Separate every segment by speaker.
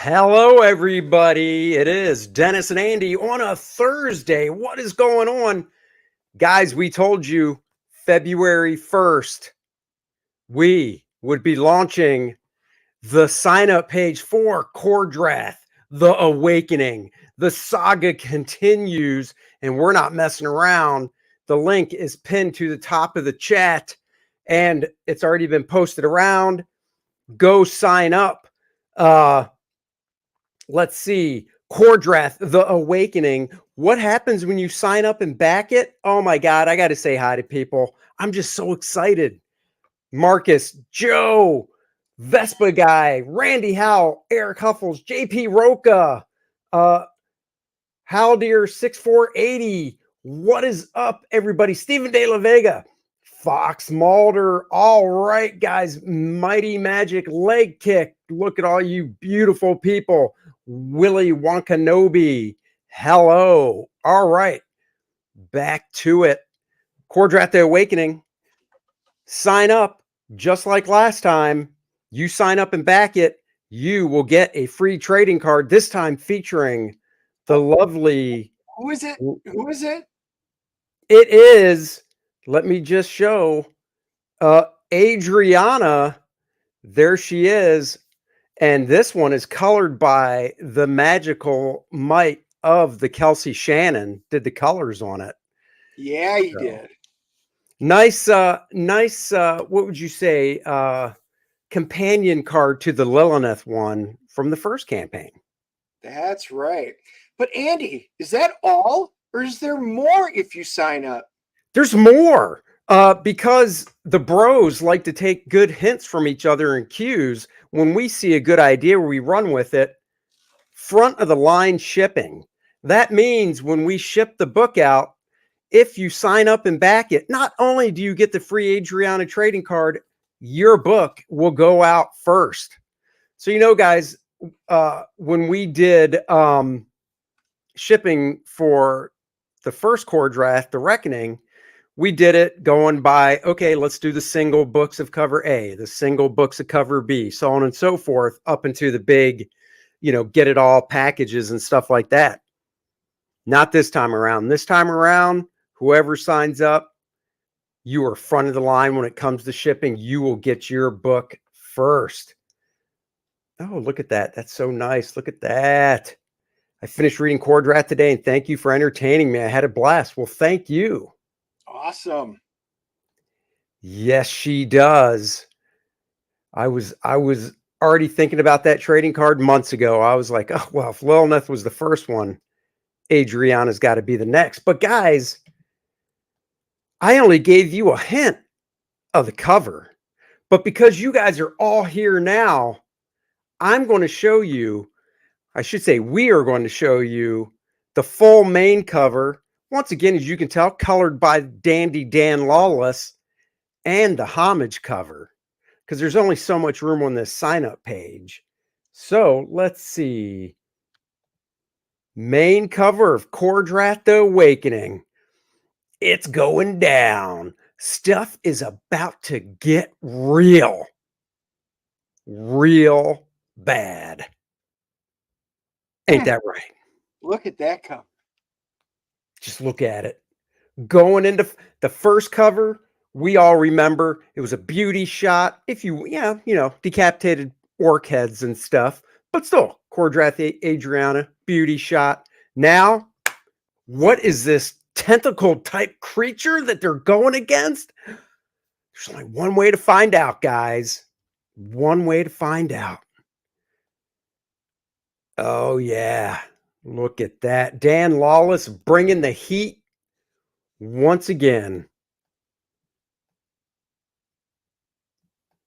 Speaker 1: Hello, everybody. It is Dennis and Andy on a Thursday. What is going on? Guys, we told you February 1st, we would be launching the sign-up page for Kor-Drath, The Awakening. The saga continues, and we're not messing around. The link is pinned to the top of the chat, and it's already been posted around. Go sign up. Let's see. Kor-Drath, The Awakening. What happens when you sign up and back it? Oh my God, I got to say hi to people. I'm just so excited. Marcus, Joe, Vespa Guy, Randy Howell, Eric Huffles, JP Roca, Haldeer 6480. What is up, everybody? Stephen De La Vega, Fox Mulder. All right, guys. Mighty Magic Leg Kick. Look at all you beautiful people. Willie Wankanobi. Hello. All right. Back to it. Kor-Drath, The Awakening. Sign up just like last time. You sign up and back it. You will get a free trading card, this time featuring the lovely.
Speaker 2: Who is it? Who is it?
Speaker 1: It is, let me just show, Adriana. There she is. And this one is colored by the magical might of the Kelsey Shannon. Did the colors on it.
Speaker 2: Yeah, he did.
Speaker 1: Nice, what would you say, companion card to the Lilith one from the first campaign.
Speaker 2: That's right. But Andy, is that all? Or is there more if you sign up?
Speaker 1: There's more. Because the bros like to take good hints from each other and cues. When we see a good idea, we run with it. Front of the line shipping. That means when we ship the book out, if you sign up and back it, not only do you get the free Adriana trading card, your book will go out first. So, you know, guys, when we did shipping for the first Kor-Drath, The Reckoning, we did it going by, okay, let's do the single books of cover A, the single books of cover B, so on and so forth, up into the big, you know, get it all packages and stuff like that. Not this time around. This time around, whoever signs up, you are front of the line when it comes to shipping. You will get your book first. Oh, look at that. That's so nice. Look at that. I finished reading Kor-Drath today, and thank you for entertaining me. I had a blast. Well, thank you.
Speaker 2: Awesome.
Speaker 1: Yes, she does. I was already thinking about that trading card months ago. I was like, oh, well, if Lilith was the first one, Adriana's got to be the next. But guys, I only gave you a hint of the cover. But because you guys are all here now, I'm going to show you, I should say we are going to show you the full main cover. Once again, as you can tell, colored by Dandy Dan Lawless, and the Homage cover, because there's only so much room on this sign-up page. So let's see. Main cover of Kor-Drath, The Awakening. It's going down. Stuff is about to get real. Real bad. Ain't that right?
Speaker 2: Look at that cover.
Speaker 1: Just look at it. Going into the first cover, we all remember it was a beauty shot. If you, you know, decapitated orc heads and stuff, but still, Kor-Drath, Adriana, beauty shot. Now, what is this tentacle type creature that they're going against? There's only one way to find out, guys. One way to find out. Oh, yeah. Look at that. Dan Lawless bringing the heat once again.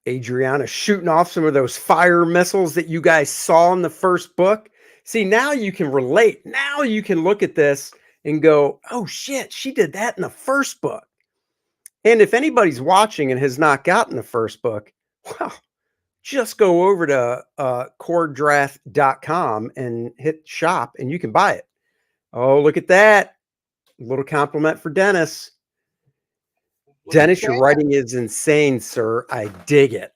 Speaker 1: Adriana shooting off some of those fire missiles that you guys saw in the first book. See, now you can relate. Now you can look at this and go, oh shit, she did that in the first book. And if anybody's watching and has not gotten the first book, well, just go over to Kor-Drath.com and hit shop and you can buy it. Oh, look at that. A little compliment for Dennis.
Speaker 2: Look at
Speaker 1: Dennis, your
Speaker 2: that.
Speaker 1: writing is insane, sir. I dig it.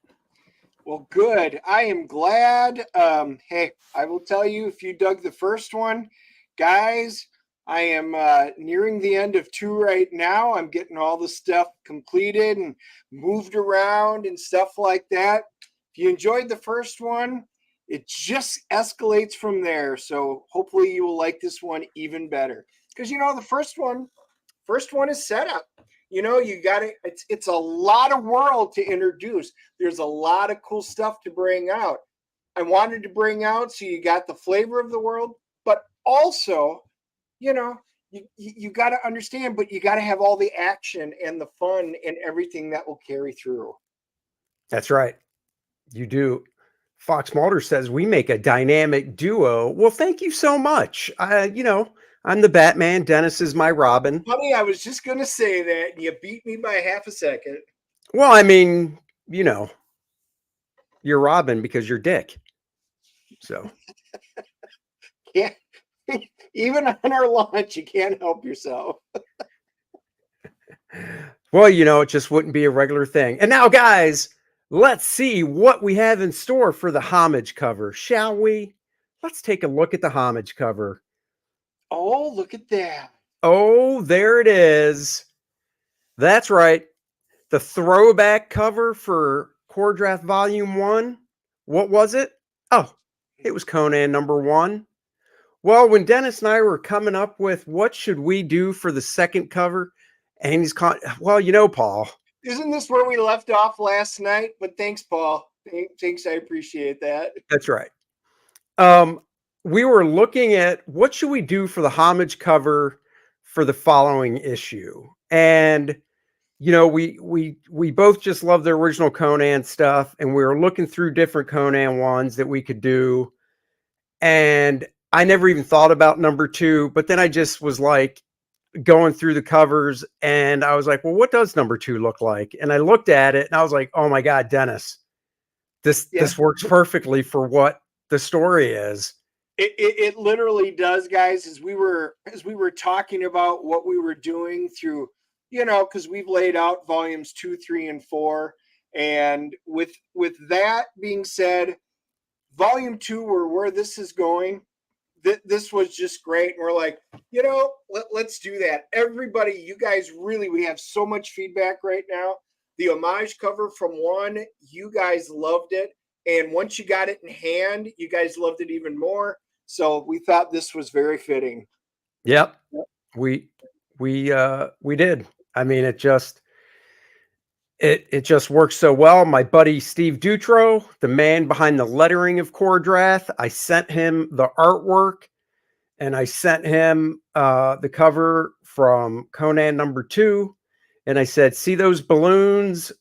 Speaker 2: Well, good. I am glad. Hey, I will tell you, if you dug the first one, guys, I am nearing the end of 2 right now. I'm getting all the stuff completed and moved around and stuff like that. If you enjoyed the first one, it just escalates from there. So hopefully you will like this one even better. Because, you know, the first one is set up. You know, you got to, it's a lot of world to introduce. There's a lot of cool stuff to bring out. I wanted to bring out so you got the flavor of the world, but also, you know, you got to understand, but you got to have all the action and the fun and everything that will carry through.
Speaker 1: That's right. You do. Fox Mulder says we make a dynamic duo. Well, thank you so much. You know, I'm the Batman. Dennis is my Robin.
Speaker 2: Honey, I was just going to say that, and you beat me by half a second.
Speaker 1: Well, I mean, you know, you're Robin because you're Dick. So,
Speaker 2: Yeah. Even on our launch, you can't help yourself.
Speaker 1: well, you know, it just wouldn't be a regular thing. And now, guys, let's see what we have in store for the Homage cover, shall we? Let's take a look at the Homage cover.
Speaker 2: Oh, look at that.
Speaker 1: Oh, there it is. That's right. The throwback cover for Kor-Drath Volume 1. What was it? Oh, it was Conan #1. Well, when Dennis and I were coming up with what should we do for the second cover, and well, you know, Paul.
Speaker 2: Isn't this where we left off last night? But thanks, Paul. Thanks, I appreciate that.
Speaker 1: That's right. We were looking at what should we do for the Homage cover for the following issue. And you know, we both just love the original Conan stuff, and we were looking through different Conan ones that we could do. And I never even thought about #2, but then I just was like going through the covers and I was like, well, what does #2 look like? And I looked at it and I was like, oh my God, Dennis, this works perfectly for what the story is.
Speaker 2: It literally does, guys. As we were talking about what we were doing through, you know, because we've laid out volumes 2, 3, and 4, and with that being said, volume 2, where this is going, this was just great. And we're like, you know, let's do that. Everybody, you guys, really, we have so much feedback right now. The Homage cover from 1, you guys loved it, and once you got it in hand, you guys loved it even more. So we thought this was very fitting.
Speaker 1: Yep. We did. I mean, it just works so well. My buddy Steve Dutro, the man behind the lettering of Kor-Drath, I sent him the artwork and I sent him the cover from Conan #2. And I said, see those balloons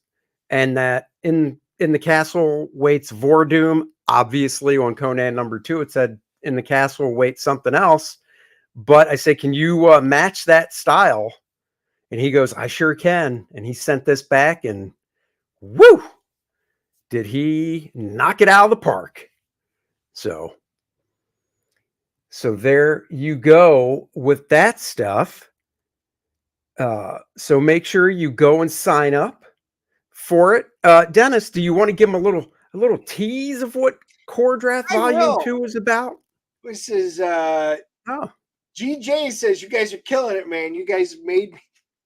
Speaker 1: and that in the castle waits Vordoom. Obviously on Conan #2, it said in the castle waits something else. But I said, can you match that style? And he goes, I sure can. And he sent this back and woo, did he knock it out of the park. So there you go with that stuff. So make sure you go and sign up for it. Dennis, do you want to give him a little tease of what Kor-Drath Volume 2 is about?
Speaker 2: This is GJ says you guys are killing it, man. You guys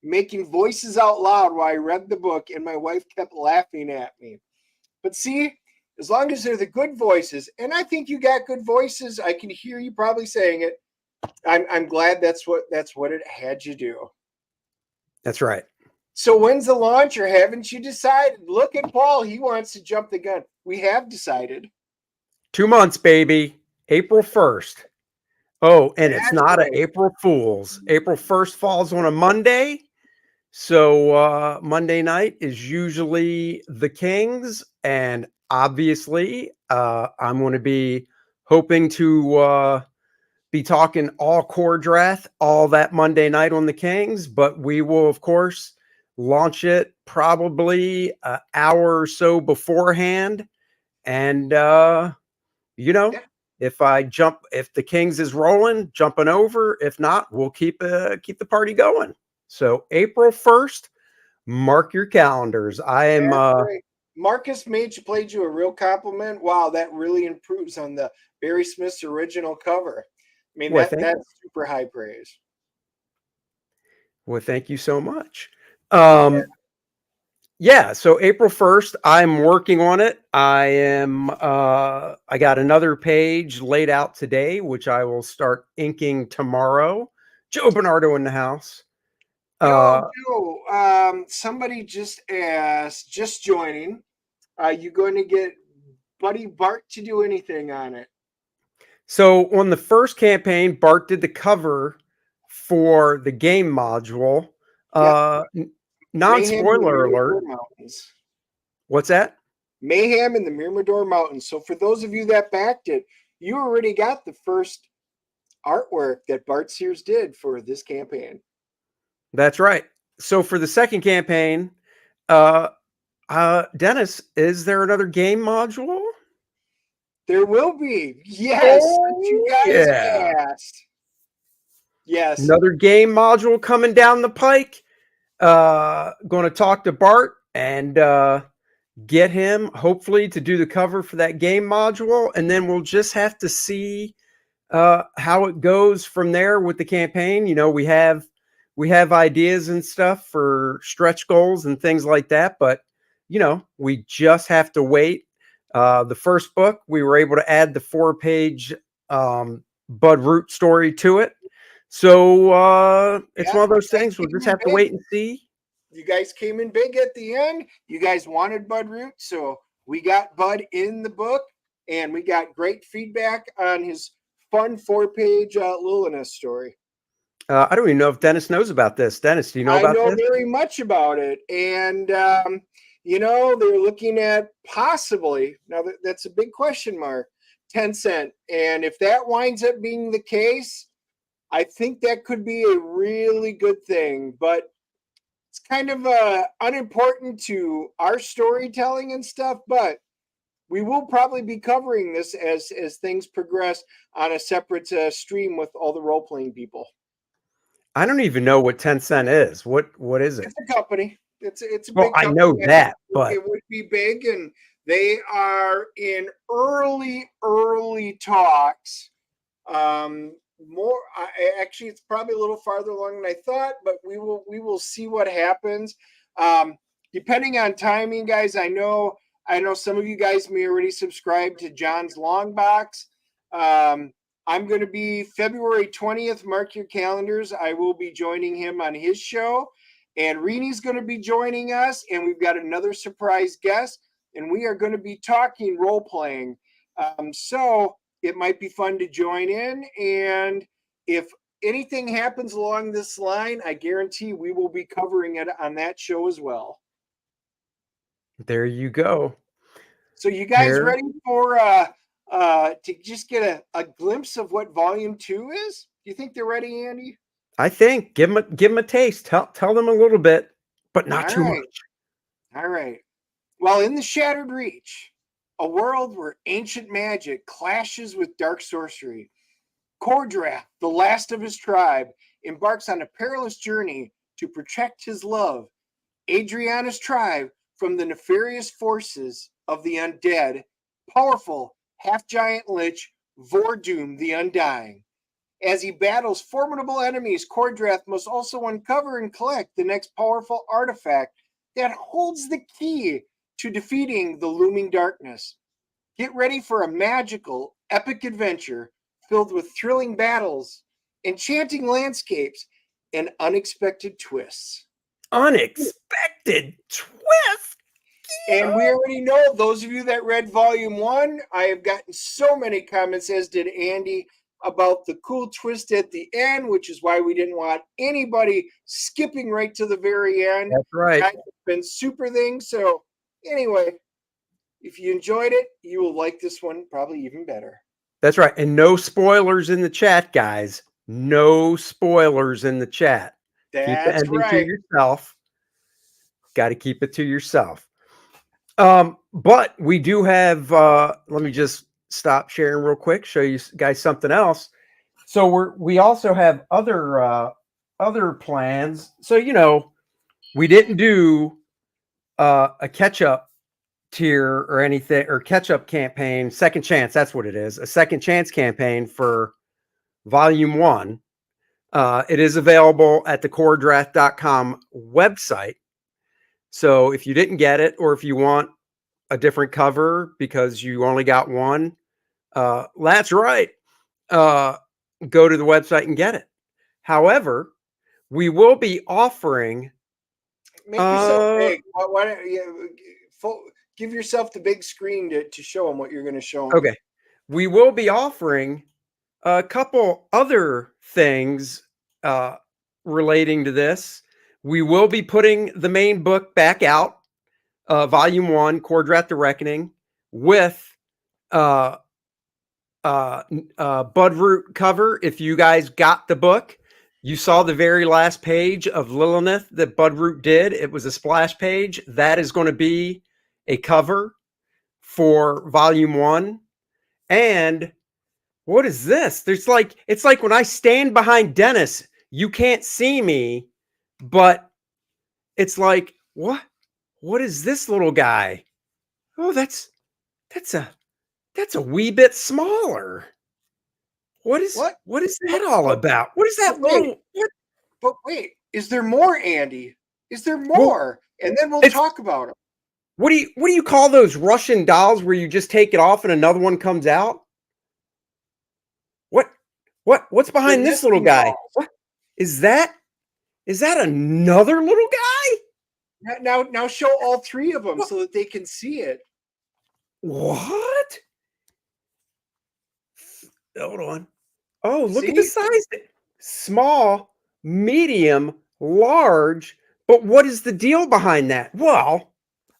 Speaker 2: making voices out loud while I read the book, and my wife kept laughing at me. But see, as long as they're the good voices, and I think you got good voices, I can hear you probably saying it. I'm glad that's what it had you do.
Speaker 1: That's right.
Speaker 2: So when's the launch, or haven't you decided? Look at Paul. He wants to jump the gun. We have decided.
Speaker 1: 2 months, baby. April 1st. Oh, and it's not
Speaker 2: right.
Speaker 1: an April Fool's. April 1st falls on a Monday. So Monday night is usually the Kings, and obviously, I'm going to be hoping to be talking all Kor-Drath all that Monday night on the Kings, but we will, of course, launch it probably an hour or so beforehand. And, you know,
Speaker 2: Yeah.
Speaker 1: if the Kings is rolling, jumping over. If not, we'll keep the party going. So April 1st, mark your calendars. I am,
Speaker 2: That's great. Marcus played you a real compliment. Wow, that really improves on the Barry Smith's original cover. I mean,
Speaker 1: well, thank you.
Speaker 2: that's super high praise.
Speaker 1: Well, thank you so much.
Speaker 2: Yeah.
Speaker 1: Yeah, so April 1st, I'm working on it. I got another page laid out today, which I will start inking tomorrow. Joe Bernardo in the house.
Speaker 2: Yo,
Speaker 1: Uh,
Speaker 2: Joe, somebody just asked, just joining, you going to get Buddy Bart to do anything on it?
Speaker 1: so on the first campaign, Bart did the cover for the game module.
Speaker 2: Yep. Mayhem in the
Speaker 1: Non-spoiler alert.
Speaker 2: Mirador Mountains.
Speaker 1: What's that?
Speaker 2: Mayhem in the Mirador Mountains. So for those of you that backed it, you already got the first artwork that Bart Sears did for this campaign.
Speaker 1: That's right. So for the second campaign, uh, Dennis, is there another game module?
Speaker 2: There will be. Yes, since you
Speaker 1: Oh,
Speaker 2: guys
Speaker 1: yeah.
Speaker 2: asked. Yes.
Speaker 1: Another game module coming down the pike. Going to talk to Bart and get him hopefully to do the cover for that game module. And then we'll just have to see how it goes from there with the campaign. You know, we have ideas and stuff for stretch goals and things like that, but you know, we just have to wait. The first book, we were able to add the 4-page Bud Root story to it. So it's
Speaker 2: Yeah.
Speaker 1: one of
Speaker 2: You
Speaker 1: those
Speaker 2: guys
Speaker 1: things we'll
Speaker 2: came
Speaker 1: just
Speaker 2: in
Speaker 1: have to
Speaker 2: big.
Speaker 1: wait and see.
Speaker 2: You guys came in big at the end. You guys wanted Bud Root, so we got Bud in the book, and we got great feedback on his fun 4-page Lilina story.
Speaker 1: I don't even know if Dennis knows about this. Dennis, do you know
Speaker 2: I
Speaker 1: about
Speaker 2: know
Speaker 1: this?
Speaker 2: very much about it, and they're looking at possibly now that's a big question mark. 10 cent, and if that winds up being the case, I think that could be a really good thing. But it's kind of unimportant to our storytelling and stuff. But we will probably be covering this as things progress on a separate stream with all the role playing people.
Speaker 1: I don't even know what 10 cent is. What is it?
Speaker 2: It's a company. It's a
Speaker 1: Well,
Speaker 2: big
Speaker 1: I
Speaker 2: company.
Speaker 1: know that, but
Speaker 2: It would be big, and they are in early talks. More actually, it's probably a little farther along than I thought, but we will see what happens. Um, Depending on timing, guys. I know some of you guys may already subscribe to John's Long Box. I'm going to be February 20th. Mark your calendars. I will be joining him on his show. And Reenie's going to be joining us. And we've got another surprise guest. And we are going to be talking role playing. So it might be fun to join in. And if anything happens along this line, I guarantee we will be covering it on that show as well.
Speaker 1: there you go.
Speaker 2: So you guys
Speaker 1: There.
Speaker 2: ready for to just get a glimpse of what volume 2 is? Do you think they're ready, Andy?
Speaker 1: I think give them a taste. Tell them a little bit, but not
Speaker 2: All
Speaker 1: too
Speaker 2: right.
Speaker 1: much.
Speaker 2: All right. Well, in the Shattered Reach, a world where ancient magic clashes with dark sorcery, Kor-Drath, the last of his tribe, embarks on a perilous journey to protect his love, Adriana's tribe, from the nefarious forces of the undead, powerful half-giant lich Vordoom the Undying. As he battles formidable enemies, Kor-Drath must also uncover and collect the next powerful artifact that holds the key to defeating the looming darkness. Get ready for a magical, epic adventure filled with thrilling battles, enchanting landscapes, and unexpected twists.
Speaker 1: Unexpected twist.
Speaker 2: And we already know, those of you that read volume 1, I have gotten so many comments, as did Andy. about the cool twist at the end, which is why we didn't want anybody skipping right to the very end.
Speaker 1: That's right.
Speaker 2: Guys, it's been super things. So anyway, if you enjoyed it, you will like this one probably even better.
Speaker 1: That's right. And no spoilers in the chat, guys. No spoilers in the chat. Keep the
Speaker 2: That's
Speaker 1: ending to
Speaker 2: right.
Speaker 1: yourself. Got to keep it to yourself. But we do have, let me just stop sharing real quick, show you guys something else. So we also have other plans. So, you know, we didn't do a catch-up tier or anything, or catch-up campaign, second chance, that's what it is, a second chance campaign for volume 1. It is available at the Kor-Drath.com website. So if you didn't get it, or if you want a different cover because you only got one, that's right. Go to the website and get it. However, we will be offering.
Speaker 2: Make yourself big. Why don't you give yourself the big screen to show them what you're going to show them?
Speaker 1: Okay. We will be offering a couple other things relating to this. We will be putting the main book back out, volume 1, Kor-Drath the Reckoning, with Budroot cover. If you guys got the book, you saw the very last page of Lilith that Budroot did. It was a splash page. That is going to be a cover for volume 1. And what is this? It's like when I stand behind Dennis, you can't see me, but it's like, what is this little guy? Oh, that's a wee bit smaller. What is that all about? What is that little?
Speaker 2: But wait, is there more, Andy? Is there more? And then we'll talk about them.
Speaker 1: What do you call those Russian dolls where you just take it off and another one comes out? What's behind this little guy? What is that? Is that another little guy?
Speaker 2: Now show all three of them so that they can see it.
Speaker 1: What? Hold on. Oh, look at the size. Small, medium, large. But what is the deal behind that? Well,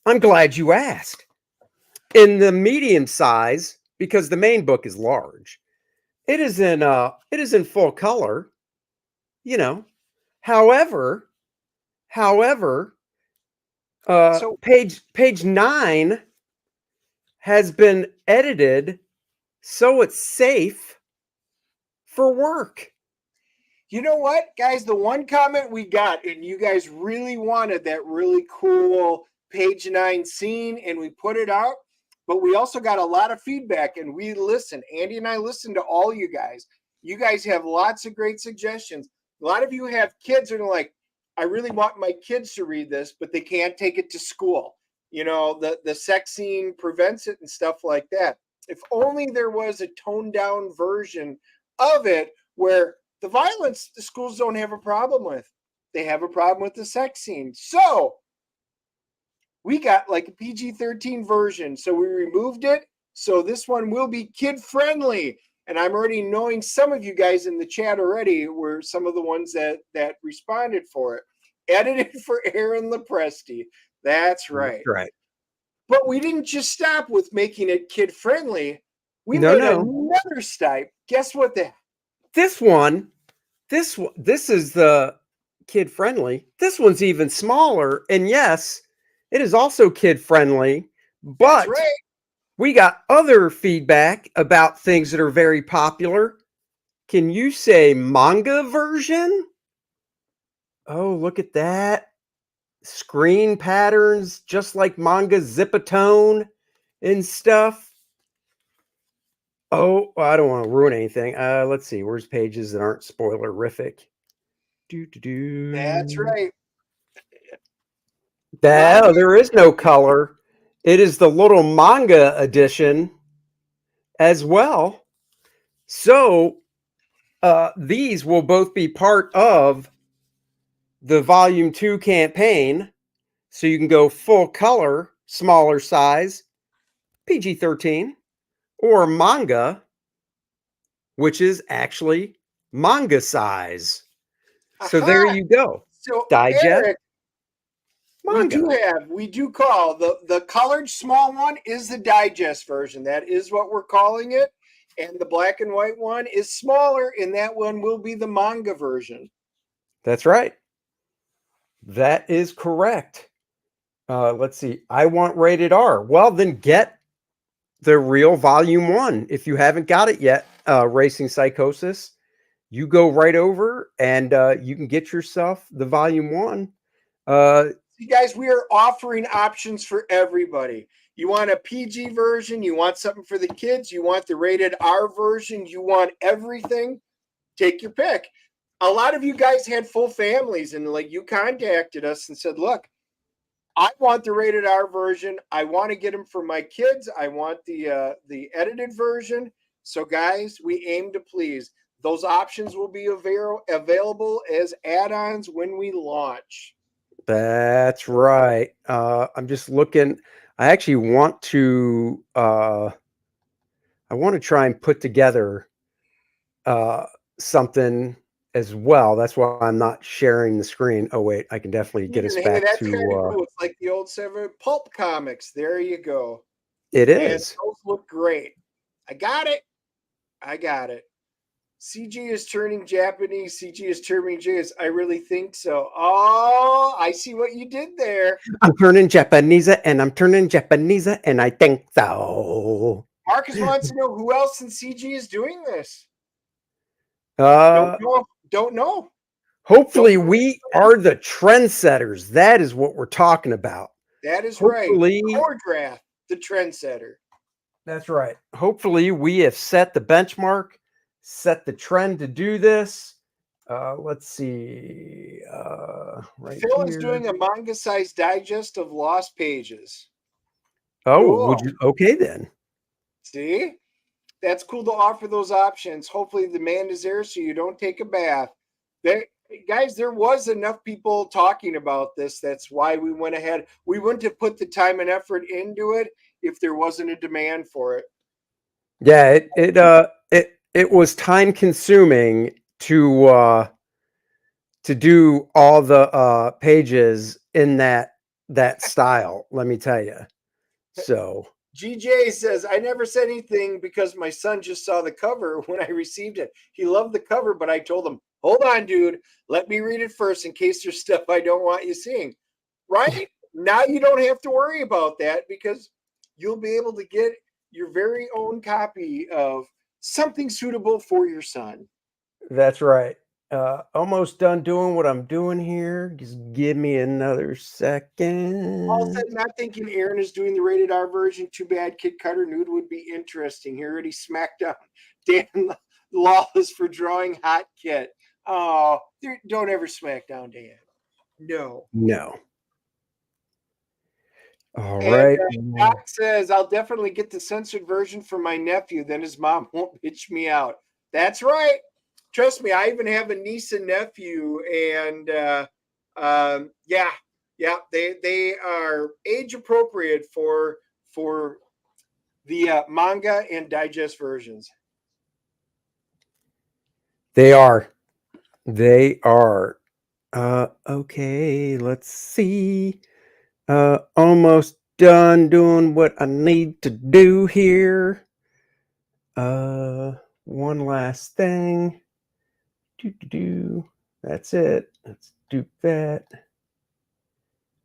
Speaker 1: I'm glad you asked. In the medium size, because the main book is large, it is in full color, you know. However, page 9 has been edited so it's safe for work.
Speaker 2: You know what, guys? The one comment we got, and you guys really wanted that really cool page 9 scene, and we put it out, but we also got a lot of feedback, and we listened. Andy and I listened to all you guys. You guys have lots of great suggestions. A lot of you have kids and are like, I really want my kids to read this, but they can't take it to school. You know, the sex scene prevents it and stuff like that. If only there was a toned down version of it where the violence the schools don't have a problem with. They have a problem with the sex scene. So we got like a PG-13 version. So we removed it. So this one will be kid friendly. And I'm already knowing some of you guys in the chat already were some of the ones that responded for it. Edited for Aaron Lepresti. That's right.
Speaker 1: That's right.
Speaker 2: But we didn't just stop with making it kid friendly. We made another type. Guess what?
Speaker 1: This is the kid friendly. This one's even smaller, and yes, it is also kid friendly. But we got other feedback about things that are very popular. Can you say manga version? Oh, look at that. Screen patterns, just like manga zip-a-tone and stuff. Oh, I don't want to ruin anything. Let's see. Where's pages that aren't spoilerific?
Speaker 2: That's right.
Speaker 1: There is no color. It is the little manga edition as well. So these will both be part of the volume 2 campaign. So you can go full color, smaller size, PG-13, or manga, which is actually manga size. So there
Speaker 2: Aha.
Speaker 1: you go.
Speaker 2: So
Speaker 1: Digest
Speaker 2: Eric,
Speaker 1: manga.
Speaker 2: we do call the colored small one is the digest version. That is what we're calling it. And the black and white one is smaller, and that one will be the manga version.
Speaker 1: That's right. That is correct. Let's see. I want rated R. Well, then get the real volume one. If you haven't got it yet, Racing Psychosis, you go right over and you can get yourself the volume one.
Speaker 2: You guys, we are offering options for everybody. You want a PG version, you want something for the kids, you want the rated R version, you want everything, take your pick. A lot of you guys had full families, and like you contacted us and said, look, I want the rated R version. I want to get them for my kids. I want the edited version. So, guys, we aim to please. Those options will be available as add-ons when we launch.
Speaker 1: That's right. I'm just looking. I actually want to. I want to try and put together uh, something as well. That's why I'm not sharing the screen. Oh wait, I can definitely get us
Speaker 2: Hey,
Speaker 1: back
Speaker 2: that's kind of
Speaker 1: to.
Speaker 2: cool. It's like the old seven pulp comics. There you go.
Speaker 1: It
Speaker 2: And
Speaker 1: is.
Speaker 2: those look great. I got it. I got it. CG is turning Japanese. CG is turning Japanese. I really think so. Oh, I see what you did there.
Speaker 1: I'm turning Japanese, and I'm turning Japanese, and I think so.
Speaker 2: Marcus wants to know who else in CG is doing this. Don't
Speaker 1: Uh,
Speaker 2: know. Don't know.
Speaker 1: hopefully,
Speaker 2: Don't know.
Speaker 1: we are the trendsetters. That is what we're talking about.
Speaker 2: That is right.
Speaker 1: Hopefully,
Speaker 2: Kor-Drath, the trendsetter.
Speaker 1: that's right. Hopefully, we have set the benchmark, set the trend to do this. Let's see. Right
Speaker 2: Phil is
Speaker 1: here.
Speaker 2: doing a manga-sized digest of Lost Pages.
Speaker 1: Oh, would
Speaker 2: Cool.
Speaker 1: you? Okay, then.
Speaker 2: See? That's cool to offer those options. Hopefully the demand is there so you don't take a bath. There, guys, there was enough people talking about this. That's why we went ahead. We wouldn't have put the time and effort into it if there wasn't a demand for it.
Speaker 1: Yeah, it was time consuming to do all the pages in that style. Let me tell you. So
Speaker 2: GJ says, I never said anything because my son just saw the cover when I received it. He loved the cover, but I told him, hold on, dude, let me read it first in case there's stuff I don't want you seeing. Right? Now you don't have to worry about that because you'll be able to get your very own copy of something suitable for your son.
Speaker 1: that's right. Almost done doing what I'm doing here. Just give me another
Speaker 2: Paul said,
Speaker 1: second.
Speaker 2: not thinking Aaron is doing the rated R version. Too bad Kid Cutter Nude would be interesting. He already smacked down Dan Lawless for drawing Hot Kit. Oh, don't ever smack down Dan. No.
Speaker 1: No. All
Speaker 2: And
Speaker 1: right.
Speaker 2: Doc says, I'll definitely get the censored version for my nephew. Then his mom won't bitch me out. That's right. Trust me, I even have a niece and nephew. And yeah, they are age appropriate for the manga and digest versions.
Speaker 1: They are. They are. Okay, let's see. Almost done doing what I need to do here. One last thing. Do. That's it. Let's do that.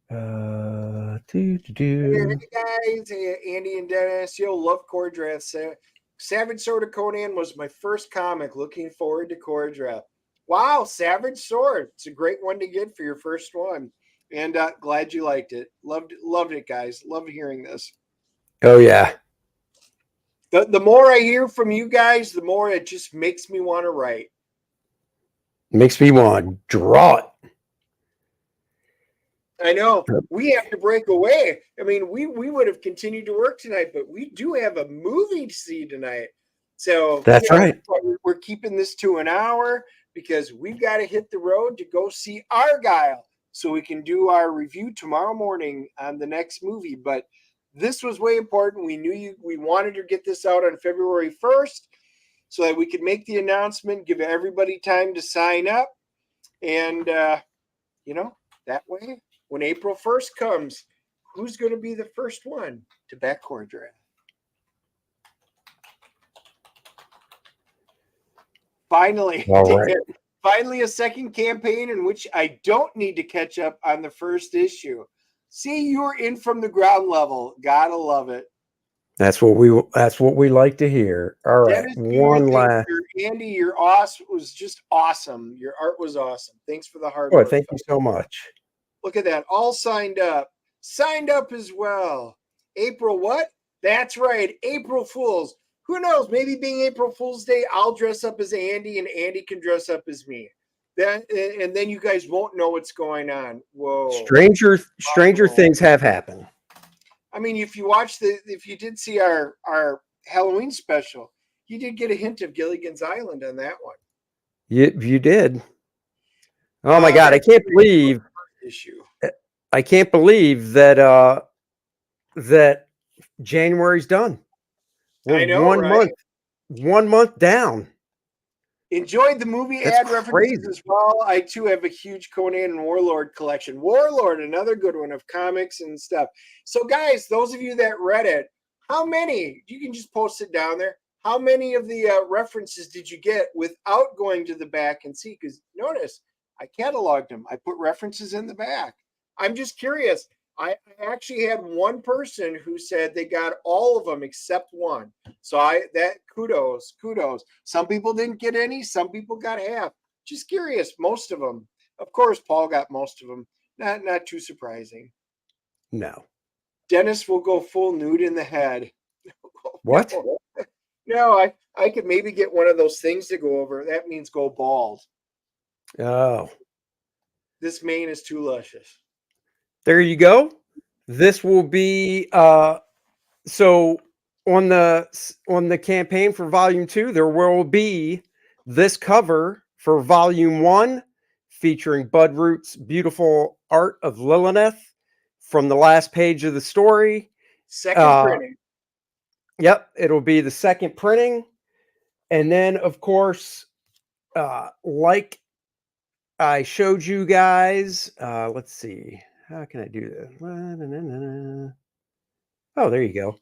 Speaker 1: Do.
Speaker 2: Hey guys, Andy and Dennis, love Kor-Drath. Savage Sword of Conan was my first comic. Looking forward to Kor-Drath. Wow, Savage Sword. It's a great one to get for your first one. And glad you liked it. Loved it, guys. Loved hearing this.
Speaker 1: Oh yeah.
Speaker 2: The more I hear from you guys, the more it just makes me want to write.
Speaker 1: Makes me want to draw it.
Speaker 2: I know we have to break away. I mean, we would have continued to work tonight, but we do have a movie to see tonight. So
Speaker 1: That's right.
Speaker 2: we're keeping this to an hour because we've got to hit the road to go see Argyle so we can do our review tomorrow morning on the next movie. But this was way important. We knew we wanted to get this out on February 1st. so that we could make the announcement, give everybody time to sign up. And, that way, when April 1st comes, who's going to be the first one to back Kor-Drath? Finally,
Speaker 1: All right.
Speaker 2: finally a second campaign in which I don't need to catch up on the first issue. See, you're in from the ground level. Gotta love it.
Speaker 1: That's what we like to hear. All right.
Speaker 2: Dennis,
Speaker 1: One last.
Speaker 2: Andy, your was just awesome. Your art was awesome. Thanks for the hard
Speaker 1: Boy,
Speaker 2: work.
Speaker 1: thank you so much.
Speaker 2: Look at that. All signed up. Signed up as well. April what? That's right. April Fools. Who knows? Maybe being April Fool's Day, I'll dress up as Andy and Andy can dress up as me. And then you guys won't know what's going on. Whoa.
Speaker 1: Stranger things have happened.
Speaker 2: I mean, if you did see our Halloween special, you did get a hint of Gilligan's Island on that one.
Speaker 1: You did. Oh my God, I can't believe that that January's done. We're
Speaker 2: I know, right?
Speaker 1: 1 month down.
Speaker 2: Enjoyed the movie ad references as well. I too have a huge Conan and Warlord collection. Warlord, another good one of comics and stuff. So guys, those of you that read it, how many, you can just post it down there. How many of the references did you get without going to the back and see? Because notice, I cataloged them. I put references in the back. I'm just curious. I actually had one person who said they got all of them except one. So kudos. Some people didn't get any. Some people got half. Just curious. Most of them. Of course, Paul got most of them. Not too surprising.
Speaker 1: No.
Speaker 2: Dennis will go full nude in the head.
Speaker 1: What?
Speaker 2: No, I could maybe get one of those things to go over. That means go bald.
Speaker 1: Oh.
Speaker 2: This mane is too luscious.
Speaker 1: There you go. This will be so on the campaign for volume 2, there will be this cover for volume 1 featuring Bud Root's beautiful art of Lilith from the last page of the story.
Speaker 2: Second printing.
Speaker 1: Yep, it'll be the second printing. And then of course, like I showed you guys, let's see. How can I do this? Oh, there you go.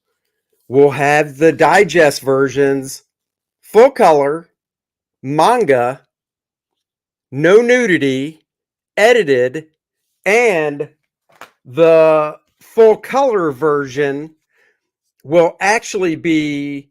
Speaker 1: We'll have the digest versions, full color, manga, no nudity, edited, and the full color version will actually be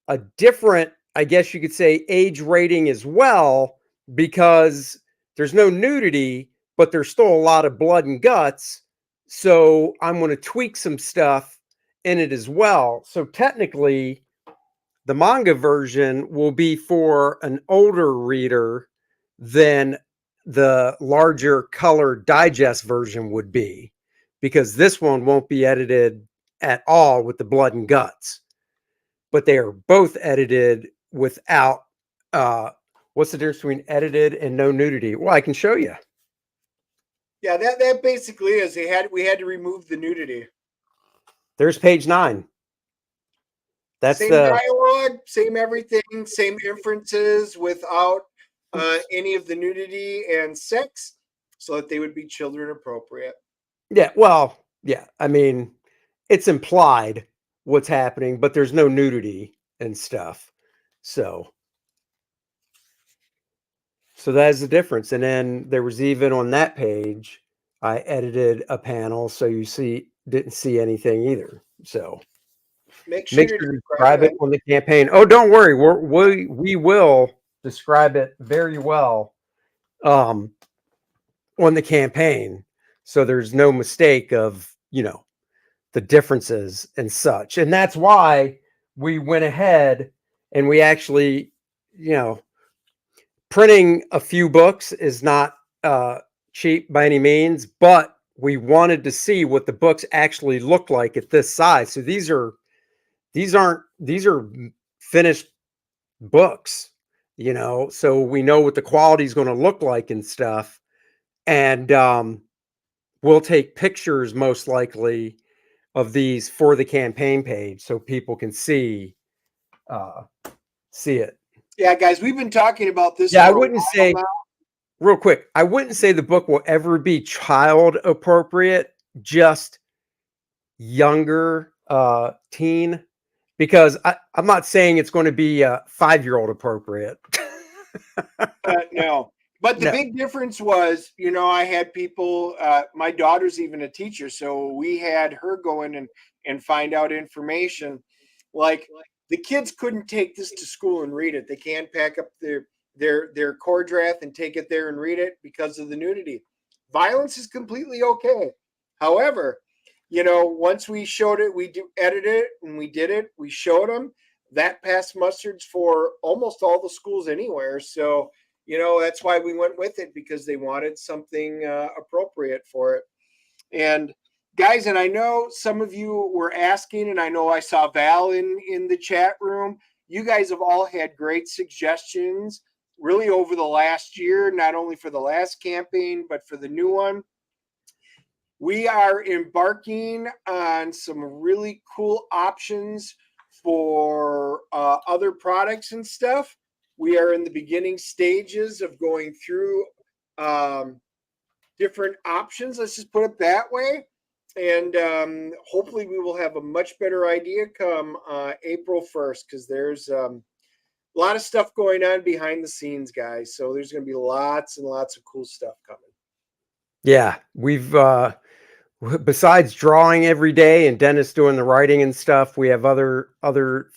Speaker 1: a different, I guess you could say, age rating as well, because there's no nudity, but there's still a lot of blood and guts. So I'm going to tweak some stuff in it as well. So technically, the manga version will be for an older reader than the larger color digest version would be, because this one won't be edited at all with the blood and guts, but they are both edited without what's the difference between edited and no nudity? Well, I can show you.
Speaker 2: Yeah, that basically is we had to remove the nudity.
Speaker 1: There's page 9. That's
Speaker 2: same dialogue, same everything, same inferences without any of the nudity and sex, so that they would be children appropriate.
Speaker 1: Yeah, well, yeah. I mean, it's implied what's happening, but there's no nudity and stuff. So that is the difference. And then there was even on that page, I edited a panel so you didn't see anything either. So
Speaker 2: make sure
Speaker 1: to describe it on the campaign. Oh, don't worry, we will describe it very well on the campaign, so there's no mistake of the differences and such. And that's why we went ahead and we actually, printing a few books is not cheap by any means, but we wanted to see what the books actually look like at this size. So these are finished books, so we know what the quality is going to look like and stuff. And we'll take pictures most likely of these for the campaign page so people can see it.
Speaker 2: Yeah, guys, we've been talking about this
Speaker 1: Yeah, I
Speaker 2: for a
Speaker 1: wouldn't
Speaker 2: while
Speaker 1: say
Speaker 2: now.
Speaker 1: real quick, I wouldn't say the book will ever be child appropriate, just younger teen, because I'm not saying it's going to be 5-year-old appropriate.
Speaker 2: No, but the
Speaker 1: No.
Speaker 2: big difference was, I had people. My daughter's even a teacher, so we had her go in and find out information. Like the kids couldn't take this to school and read it. They can't pack up their Kor-Drath and take it there and read it because of the nudity. Violence is completely okay. However, once we showed it, edited it and we did it. We showed them that passed mustards for almost all the schools anywhere. So that's why we went with it, because they wanted something appropriate for it. And guys, and I know some of you were asking, and I know I saw Val in the chat room. You guys have all had great suggestions really over the last year, not only for the last campaign but for the new one. We are embarking on some really cool options for other products and stuff. We are in the beginning stages of going through different options. Let's just put it that way. And hopefully, we will have a much better idea come April 1st, because there's a lot of stuff going on behind the scenes, guys. So there's going to be lots and lots of cool stuff coming.
Speaker 1: Yeah, we've besides drawing every day and Dennis doing the writing and stuff, we have other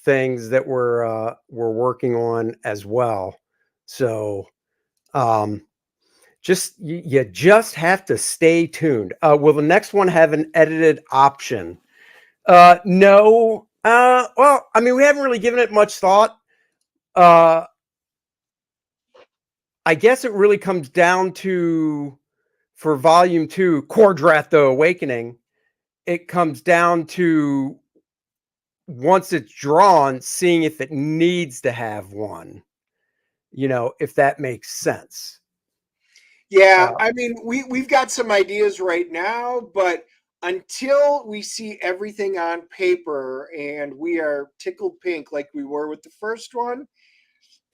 Speaker 1: things that we're working on as well. So you just have to stay tuned. Will the next one have an edited option? No. Well, I mean, we haven't really given it much thought. I guess it really comes down to, for volume 2, Kor-Drath the Awakening, it comes down to, once it's drawn, seeing if it needs to have one, if that makes sense.
Speaker 2: Yeah, I mean, we've got some ideas right now, but until we see everything on paper and we are tickled pink like we were with the first one,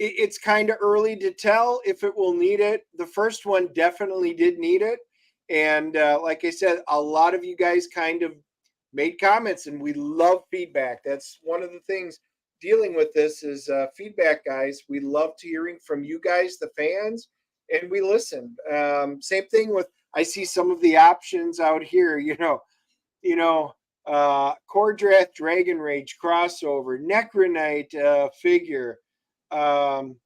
Speaker 2: it's kind of early to tell if it will need it. The first one definitely did need it. And like I said, a lot of you guys kind of made comments, and we love feedback. That's one of the things dealing with this is feedback, guys. We love to hearing from you guys, the fans, and we listen. Same thing with, I see some of the options out here, Kor-Drath Dragon Rage crossover, Necronite figure, um,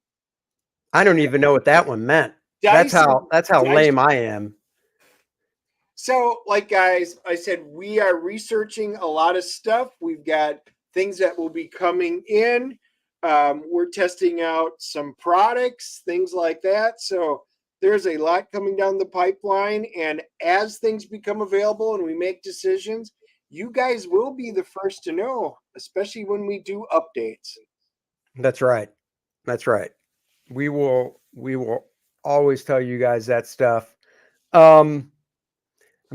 Speaker 1: I don't even know what that one meant. That's
Speaker 2: dice and
Speaker 1: how
Speaker 2: dice.
Speaker 1: lame I am.
Speaker 2: So, like, guys, I said, we are researching a lot of stuff. We've got things that will be coming in. We're testing out some products, things like that. So, there's a lot coming down the pipeline. And as things become available and we make decisions, you guys will be the first to know, especially when we do updates.
Speaker 1: That's right. That's right. We will always tell you guys that stuff. I'm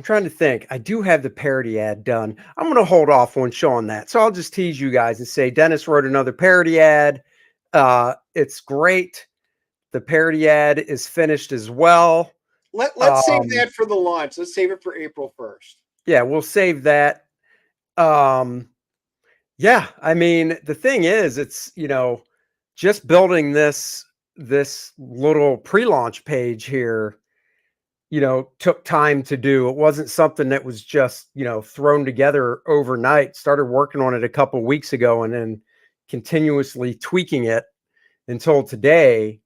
Speaker 1: trying to think. I do have the parody ad done. I'm going to hold off on showing that. So I'll just tease you guys and say Dennis wrote another parody ad. It's great. The parody ad is finished as well.
Speaker 2: Let's save
Speaker 1: Um,
Speaker 2: that for the launch. Let's save it for April 1st.
Speaker 1: yeah, we'll save that. Um, yeah, I mean, the thing is, it's, just building this little pre-launch page here, took time to do. It wasn't something that was just, thrown together overnight. Started working on it a couple weeks ago and then continuously tweaking it until today.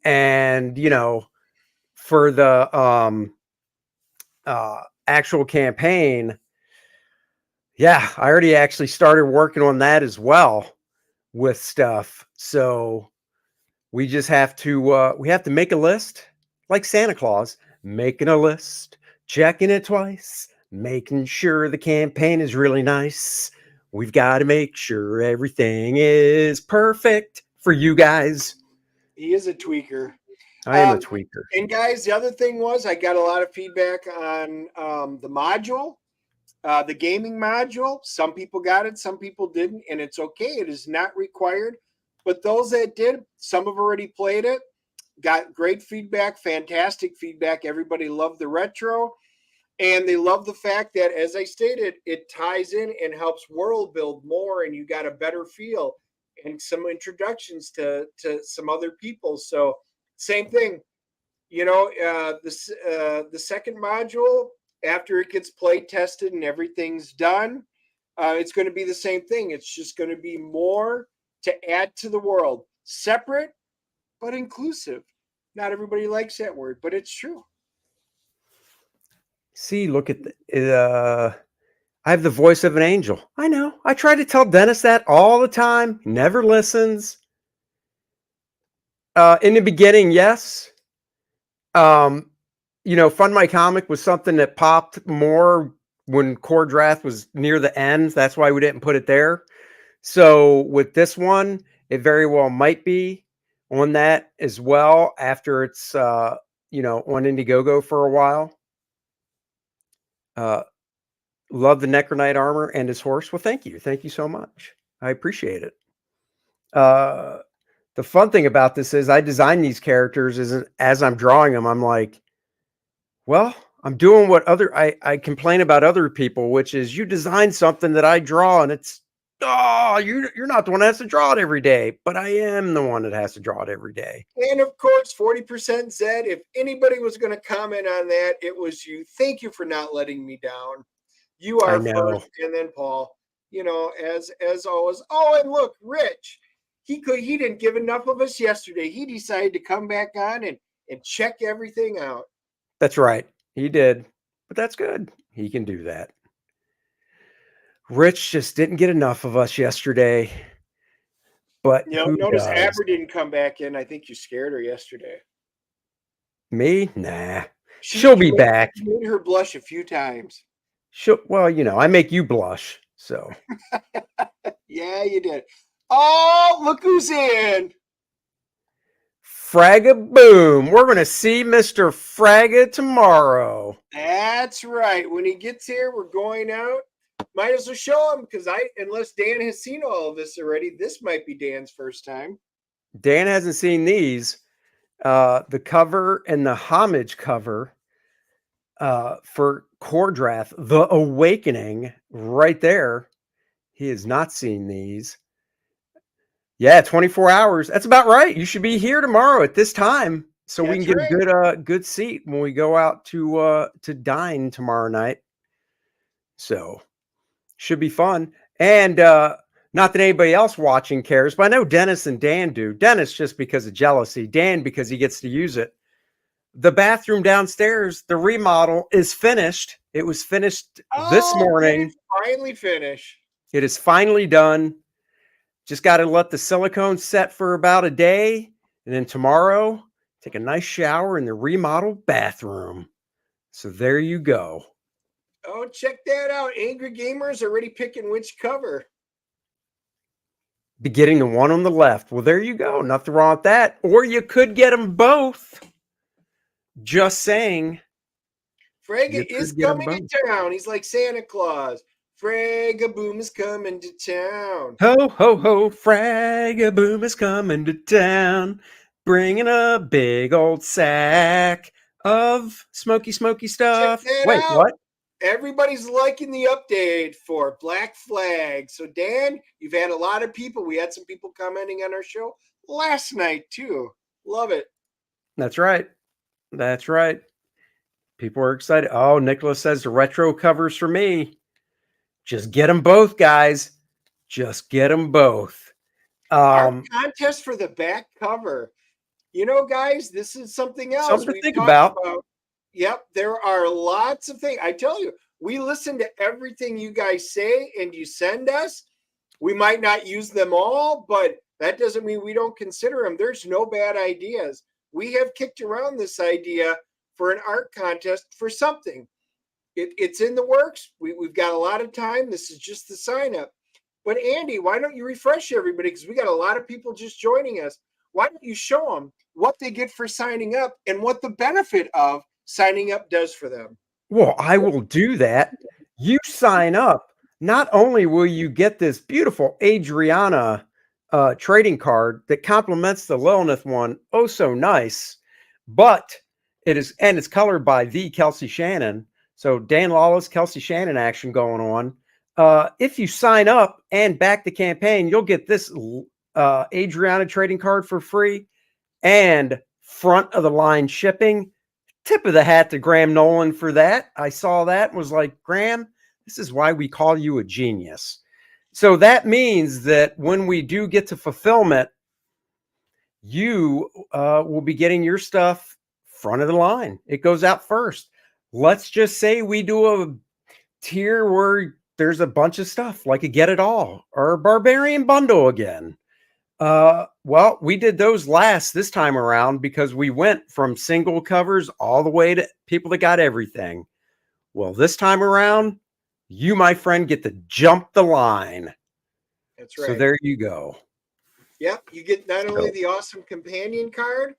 Speaker 1: And, for the actual campaign, yeah, I already actually started working on that as well with stuff. So we just have to make a list, like Santa Claus, making a list, checking it twice, making sure the campaign is really nice. We've got to make sure everything is perfect for you guys.
Speaker 2: He is a tweaker.
Speaker 1: I am a
Speaker 2: Um,
Speaker 1: tweaker.
Speaker 2: and guys, the other thing was I got a lot of feedback on the module, the gaming module. Some people got it, some people didn't, and it's okay. It is not required. But those that did, some have already played it, got great feedback, fantastic feedback. Everybody loved the retro. And they love the fact that, as I stated, it ties in and helps world build more, and you got a better feel and some introductions to some other people. So, same thing, the second module, after it gets play tested and everything's done, it's going to be the same thing. It's just going to be more to add to the world, separate but inclusive. Not everybody likes that word, but it's true.
Speaker 1: See, look at I have the voice of an angel. I know. I try to tell Dennis that all the time. He never listens. In the beginning, yes. Fund My Comic was something that popped more when Kor-Drath was near the end. That's why we didn't put it there. So with this one, it very well might be on that as well after it's on Indiegogo for a while. Love the Necronite armor and his horse. Well, thank you. Thank you so much. I appreciate it. The fun thing about this is I design these characters as I'm drawing them. I'm like, well, I'm doing what I complain about other people, which is you design something that I draw and it's, you're not the one that has to draw it every day, but I am the one that has to draw it every day.
Speaker 2: And of course, 40% Zed, if anybody was going to comment on that, it was you. Thank you for not letting me down. You are first, and then Paul, as always. Oh, and look, Rich, he didn't give enough of us yesterday. He decided to come back on and check everything out.
Speaker 1: That's right. He did, but that's good. He can do that. Rich just didn't get enough of us yesterday. But
Speaker 2: notice Amber didn't come back in. I think you scared her yesterday.
Speaker 1: Me? Nah. She'll be back.
Speaker 2: You made her blush a few times.
Speaker 1: I make you blush, so.
Speaker 2: Yeah, you did. Oh, look who's in.
Speaker 1: Fragga boom. We're going to see Mr. Fragga tomorrow.
Speaker 2: That's right. When he gets here, we're going out. Might as well show him because unless Dan has seen all of this already, this might be Dan's first time.
Speaker 1: Dan hasn't seen these. The cover and the Homage cover for Kor-Drath, The Awakening, right there. He has not seen these. Yeah, 24 hours. That's about right. You should be here tomorrow at this time, so we can get a good seat when we go out to dine tomorrow night. So should be fun. And not that anybody else watching cares, but I know Dennis and Dan do. Dennis just because of jealousy. Dan because he gets to use it. The bathroom downstairs, the remodel is finished. It was finished this morning.
Speaker 2: Finally finished.
Speaker 1: It is finally done. Just got to let the silicone set for about a day. And then tomorrow, take a nice shower in the remodeled bathroom. So there you go.
Speaker 2: Oh, check that out. Angry Gamers already picking which cover.
Speaker 1: Be getting the one on the left. Well, there you go. Nothing wrong with that. Or you could get them both. Just saying.
Speaker 2: Fragga is coming to town. He's like Santa Claus. Fragga Boom is coming to town.
Speaker 1: Ho, ho, ho. Fragga Boom is coming to town. Bringing a big old sack of smoky stuff. Wait,
Speaker 2: out.
Speaker 1: What?
Speaker 2: Everybody's liking the update for Black Flag. So, Dan, you've had a lot of people. We had some people commenting on our show last night, too. Love it.
Speaker 1: That's right. That's right. People are excited. Oh, Nicholas says the retro covers for me. Just get them both, guys. Just get them both.
Speaker 2: Our contest for the back cover. Guys, this is something else.
Speaker 1: Something to think about.
Speaker 2: Yep, there are lots of things. I tell you, we listen to everything you guys say and you send us. We might not use them all, but that doesn't mean we don't consider them. There's no bad ideas. We have kicked around this idea for an art contest for something. It's in the works. We've got a lot of time. This is just the sign up. But Andy, why don't you refresh everybody? Because we got a lot of people just joining us. Why don't you show them what they get for signing up and what the benefit of signing up does for them?
Speaker 1: Well, I will do that. You sign up. Not only will you get this beautiful Adriana trading card that complements the Lilith one oh so nice, but it's colored by the Kelsey Shannon. So Dan Lawless, Kelsey Shannon action going on. If you sign up and back the campaign, you'll get this Adriana trading card for free and front of the line shipping. Tip of the hat to Graham Nolan for that. I saw that and was like, Graham, this is why we call you a genius. So that means that when we do get to fulfillment, you will be getting your stuff front of the line. It goes out first. Let's just say we do a tier where there's a bunch of stuff like a Get It All or a Barbarian Bundle again. Well, we did those last this time around because we went from single covers all the way to people that got everything. Well, this time around, you, my friend, get to jump the line.
Speaker 2: That's right.
Speaker 1: So there you go.
Speaker 2: Yep, you get not only the awesome companion card,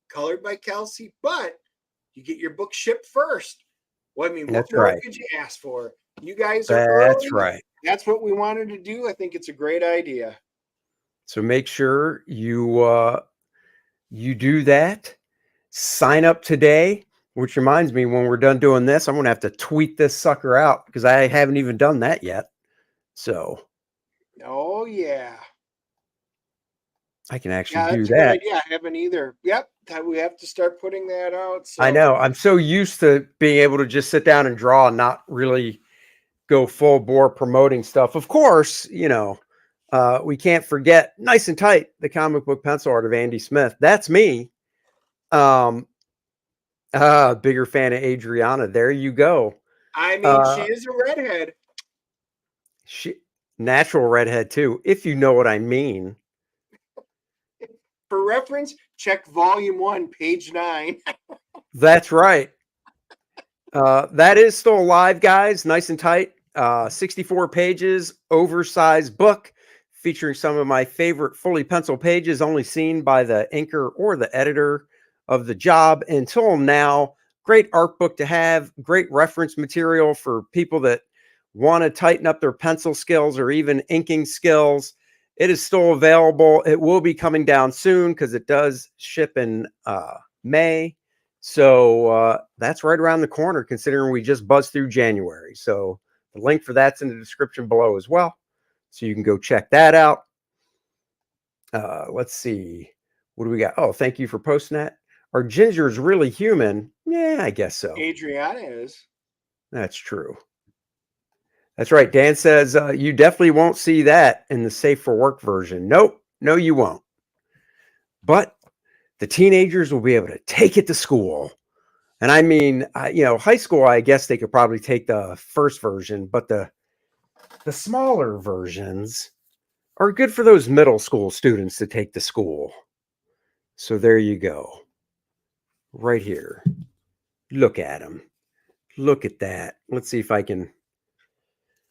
Speaker 2: colored by Kelsey, but you get your book shipped first. Well, I mean, what more could you ask for? You guys are early.
Speaker 1: That's right.
Speaker 2: That's what we wanted to do. I think it's a great idea.
Speaker 1: So make sure you do that. Sign up today, which reminds me, when we're done doing this, I'm going to have to tweet this sucker out because I haven't even done that yet. So.
Speaker 2: Oh, yeah.
Speaker 1: I can actually do that.
Speaker 2: Yeah, I haven't either. Yep, we have to start putting that out. So.
Speaker 1: I know. I'm so used to being able to just sit down and draw and not really go full bore promoting stuff. Of course, we can't forget Nice and Tight, the comic book pencil art of Andy Smith. That's me. Bigger fan of Adriana. There you go.
Speaker 2: I mean, she is a redhead.
Speaker 1: She natural redhead too, if you know what I mean.
Speaker 2: For reference, check volume 1, page 9.
Speaker 1: That's right. That is still alive, guys. Nice and Tight. 64 pages, oversized book featuring some of my favorite fully pencil pages only seen by the inker or the editor of the job until now. Great art book to have, great reference material for people that want to tighten up their pencil skills or even inking skills. It is still available. It will be coming down soon because it does ship in May. So that's right around the corner, considering we just buzzed through January. So the link for that's in the description below as well. So you can go check that out. Let's see. What do we got? Oh, thank you for posting that. Are gingers really human? Yeah, I guess so.
Speaker 2: Adriana is.
Speaker 1: That's true. That's right. Dan says you definitely won't see that in the Safe for Work version. Nope. No, you won't. But the teenagers will be able to take it to school. And I mean, high school, I guess they could probably take the first version, but the smaller versions are good for those middle school students to take to school. So there you go. Right here. Look at them. Look at that. Let's see if I can.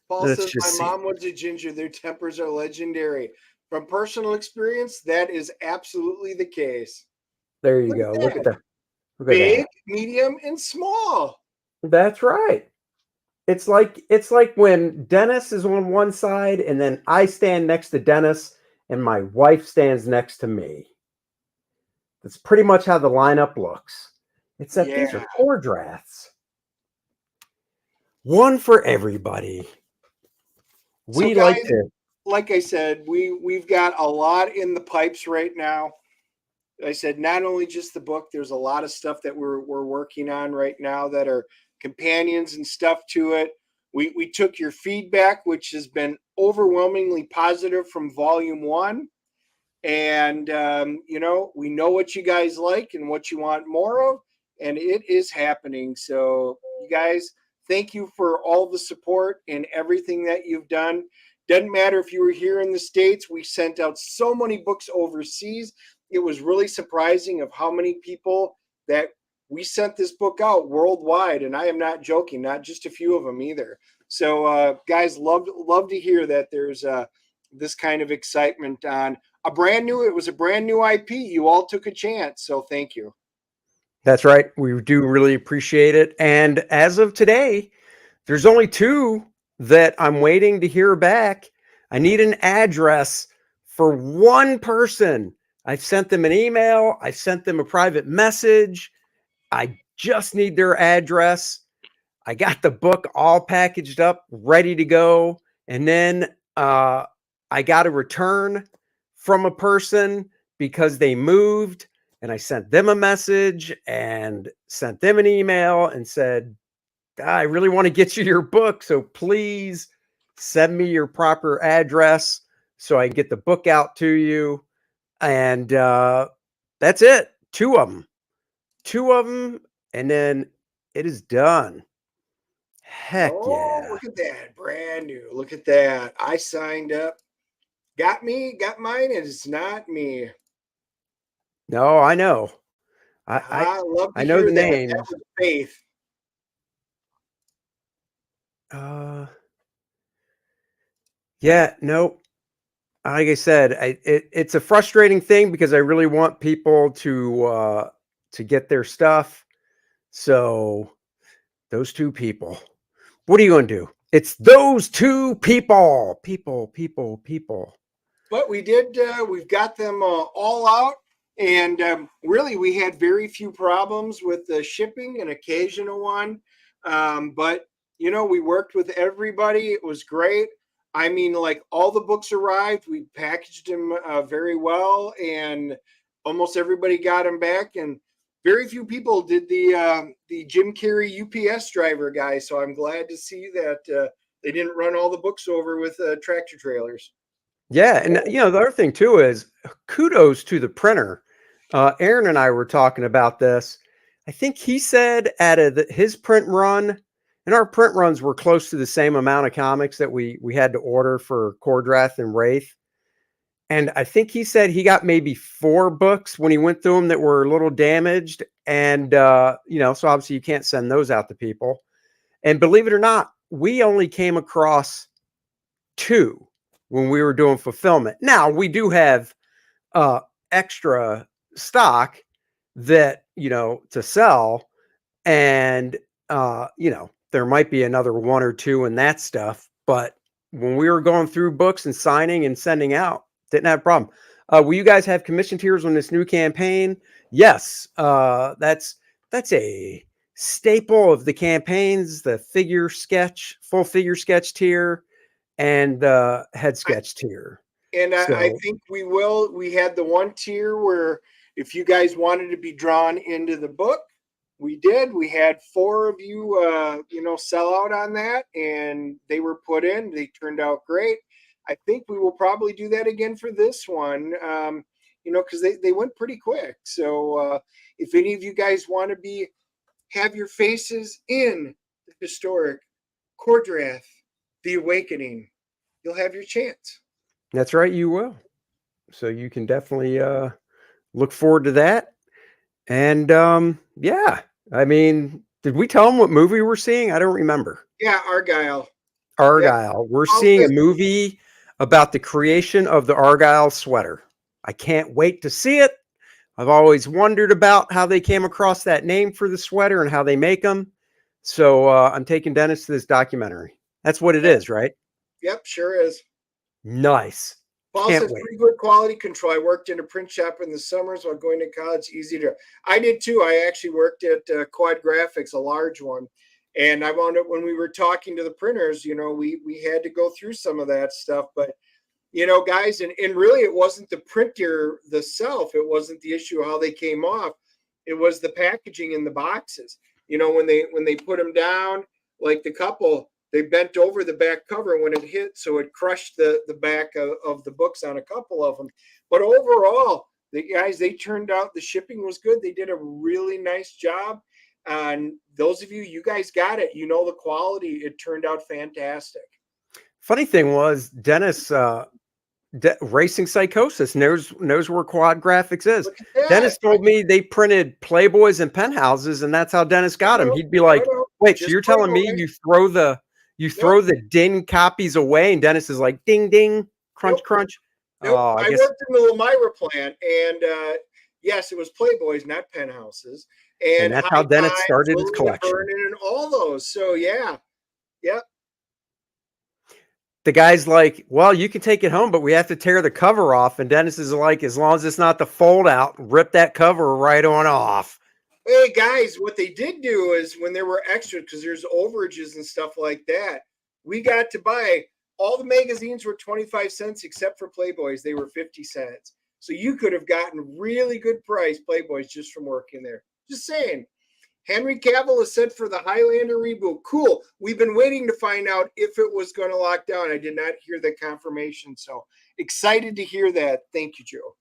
Speaker 2: Paul says, my mom was a ginger. Their tempers are legendary. From personal experience, that is absolutely the case.
Speaker 1: There you go. Look at that.
Speaker 2: Big, medium, and small.
Speaker 1: That's right. It's like when Dennis is on one side and then I stand next to Dennis and my wife stands next to me. That's pretty much how the lineup looks. Except these are Kor-Draths. One for everybody. We
Speaker 2: so guys, like I said, we've got a lot in the pipes right now. I said, not only just the book, there's a lot of stuff that we're working on right now that are companions and stuff to it. We took your feedback, which has been overwhelmingly positive from volume 1. And, we know what you guys like and what you want more of, and it is happening. So you guys, thank you for all the support and everything that you've done. Doesn't matter if you were here in the States. We sent out so many books overseas. It was really surprising of how many people that we sent this book out worldwide. And I am not joking, not just a few of them either. So guys, love to hear that there's this kind of excitement on it was a brand new IP. You all took a chance. So thank you.
Speaker 1: That's right. We do really appreciate it. And as of today, there's only 2 that I'm waiting to hear back. I need an address for one person. I've sent them an email. I sent them a private message. I just need their address. I got the book all packaged up, ready to go. And then I got a return from a person because they moved. And I sent them a message and sent them an email and said, I really want to get you your book. So please send me your proper address so I can get the book out to you. And that's it. Two of them. Two of them. And then it is done. Heck
Speaker 2: Oh,
Speaker 1: yeah.
Speaker 2: look at that. Brand new. Look at that. I signed up. Got mine. It's not me.
Speaker 1: No, I know. I I,
Speaker 2: I love to
Speaker 1: I know
Speaker 2: hear
Speaker 1: the
Speaker 2: that. That
Speaker 1: names.
Speaker 2: was faith.
Speaker 1: Uh yeah, no. Like I said, it's a frustrating thing because I really want people to get their stuff. So those two people. What are you going to do? It's those two people. People.
Speaker 2: But we did. We've got them all out, and really, we had very few problems with the shipping. An occasional one, but we worked with everybody. It was great. I mean, like all the books arrived. We packaged them very well, and almost everybody got them back. And very few people did the Jim Carrey UPS driver guy. So I'm glad to see that they didn't run all the books over with tractor trailers.
Speaker 1: Yeah, and the other thing too is kudos to the printer. Aaron and I were talking about this. I think he said out of his print run, and our print runs were close to the same amount of comics that we had to order for Kor-Drath and Wraith. And I think he said he got maybe 4 books when he went through them that were a little damaged. And so obviously you can't send those out to people. And believe it or not, we only came across 2 when we were doing fulfillment. Now we do have uh extra stock that to sell, and there might be another 1 or 2 in that stuff, but when we were going through books and signing and sending out, didn't have a problem. Will you guys have commission tiers on this new campaign? Yes. That's a staple of the campaigns, the full figure sketch tier, and the head sketch tier.
Speaker 2: And I
Speaker 1: So
Speaker 2: think we will. We had the one tier where if you guys wanted to be drawn into the book, we did. We had 4 of you, sell out on that, and they were put in. They turned out great. I think we will probably do that again for this one, because they went pretty quick. So if any of you guys want to have your faces in the historic Kor-Drath, the Awakening, you'll have your chance.
Speaker 1: that's right, you will. So you can definitely look forward to that. And yeah, I mean, did we tell them what movie we're seeing? I don't remember.
Speaker 2: Yeah, Argyle. Yep.
Speaker 1: Argyle. We're
Speaker 2: All
Speaker 1: seeing a
Speaker 2: this.
Speaker 1: movie about the creation of the Argyle sweater. I can't wait to see it. I've always wondered about how they came across that name for the sweater and how they make them. So I'm taking Dennis to this documentary. That's what it
Speaker 2: Yep.
Speaker 1: is, right?
Speaker 2: Yep, sure is.
Speaker 1: Nice.
Speaker 2: Paul
Speaker 1: Can't
Speaker 2: says
Speaker 1: wait.
Speaker 2: pretty good quality control. I worked in a print shop in the summers while going to college. Easy to. I did too. I actually worked at Quad Graphics, a large one, and I wound up when we were talking to the printers. We had to go through some of that stuff, but guys, and really it wasn't the printer itself. It wasn't the issue of how they came off. It was the packaging in the boxes. When they put them down, like the couple, they bent over the back cover when it hit, so it crushed the back of the books on a couple of them. But overall, the guys, they turned out, the shipping was good. They did a really nice job. And those of you guys got it. The quality. It turned out fantastic.
Speaker 1: Funny thing was, Dennis Racing Psychosis knows where Quad Graphics is.
Speaker 2: Look at that.
Speaker 1: Dennis told me they printed Playboys and Penthouses, and that's how Dennis got
Speaker 2: I
Speaker 1: him.
Speaker 2: know,
Speaker 1: He'd be
Speaker 2: I
Speaker 1: like,
Speaker 2: know.
Speaker 1: "Wait, so
Speaker 2: Just
Speaker 1: you're telling me
Speaker 2: Playboy.
Speaker 1: you
Speaker 2: Nope,
Speaker 1: throw the ding copies away?" And Dennis is like, "Ding ding, crunch
Speaker 2: nope,
Speaker 1: crunch."
Speaker 2: nope.
Speaker 1: Oh, I
Speaker 2: I
Speaker 1: guess,
Speaker 2: worked in the Elmira plant, and yes, it was Playboys, not Penthouses,
Speaker 1: and
Speaker 2: and
Speaker 1: that's
Speaker 2: High
Speaker 1: how Dennis
Speaker 2: Times,
Speaker 1: started his
Speaker 2: Lillian and
Speaker 1: collection.
Speaker 2: Vernon, and all those. So yeah, yep.
Speaker 1: the guy's like, well, you can take it home, but we have to tear the cover off. And Dennis is like, as long as it's not the fold out, rip that cover right on off.
Speaker 2: Hey guys, what they did do is when there were extras, because there's overages and stuff like that, we got to buy all the magazines were 25 cents except for Playboys. They were 50 cents. So you could have gotten really good price Playboys just from working there. Just saying. Henry Cavill is set for the Highlander reboot. Cool. We've been waiting to find out if it was going to lock down. I did not hear the confirmation. So excited to hear that. Thank you, Joe.